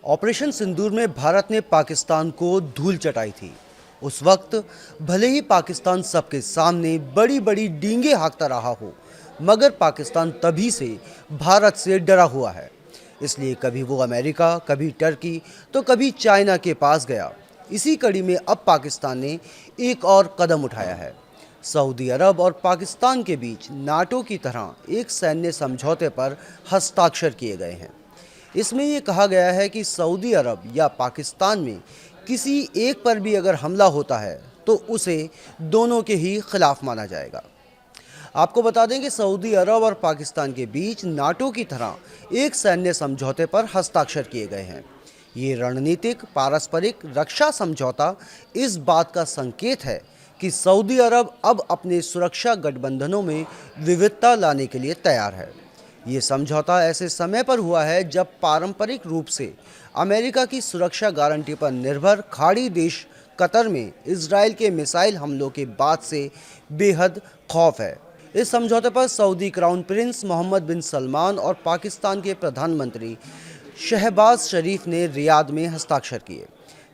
Operation सिंदूर में भारत ने पाकिस्तान को धूल चटाई थी। उस वक्त भले ही पाकिस्तान सबके सामने बड़ी बड़ी डींगे हाँकता रहा हो, मगर पाकिस्तान तभी से भारत से डरा हुआ है। इसलिए कभी वो अमेरिका, कभी टर्की, तो कभी चाइना के पास गया। इसी कड़ी में अब पाकिस्तान ने एक और कदम उठाया है। सऊदी अरब और पाकिस्तान के बीच नाटो की तरह एक सैन्य समझौते पर हस्ताक्षर किए गए हैं। इसमें ये कहा गया है कि सऊदी अरब या पाकिस्तान में किसी एक पर भी अगर हमला होता है तो उसे दोनों के ही खिलाफ माना जाएगा। आपको बता दें कि सऊदी अरब और पाकिस्तान के बीच नाटो की तरह एक सैन्य समझौते पर हस्ताक्षर किए गए हैं। ये रणनीतिक पारस्परिक रक्षा समझौता इस बात का संकेत है कि सऊदी अरब अब अपने सुरक्षा गठबंधनों में विविधता लाने के लिए तैयार है। ये समझौता ऐसे समय पर हुआ है जब पारंपरिक रूप से अमेरिका की सुरक्षा गारंटी पर निर्भर खाड़ी देश कतर में इजराइल के मिसाइल हमलों के बाद से बेहद खौफ है। इस समझौते पर सऊदी क्राउन प्रिंस मोहम्मद बिन सलमान और पाकिस्तान के प्रधानमंत्री शहबाज शरीफ ने रियाद में हस्ताक्षर किए।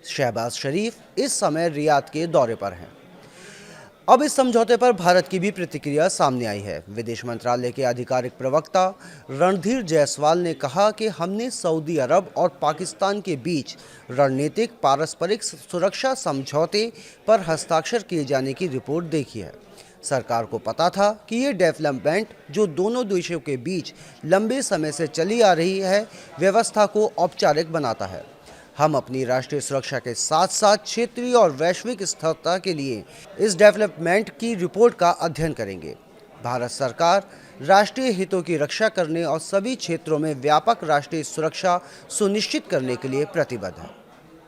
शहबाज शरीफ इस समय रियाद के दौरे पर हैं। अब इस समझौते पर भारत की भी प्रतिक्रिया सामने आई है। विदेश मंत्रालय के आधिकारिक प्रवक्ता रणधीर जायसवाल ने कहा कि हमने सऊदी अरब और पाकिस्तान के बीच रणनीतिक पारस्परिक सुरक्षा समझौते पर हस्ताक्षर किए जाने की रिपोर्ट देखी है। सरकार को पता था कि ये डेवलपमेंट जो दोनों देशों के बीच लंबे समय से चली आ रही है, व्यवस्था को औपचारिक बनाता है। हम अपनी राष्ट्रीय सुरक्षा के साथ साथ क्षेत्रीय और वैश्विक स्थिरता के लिए इस डेवलपमेंट की रिपोर्ट का अध्ययन करेंगे। भारत सरकार राष्ट्रीय हितों की रक्षा करने और सभी क्षेत्रों में व्यापक राष्ट्रीय सुरक्षा सुनिश्चित करने के लिए प्रतिबद्ध है।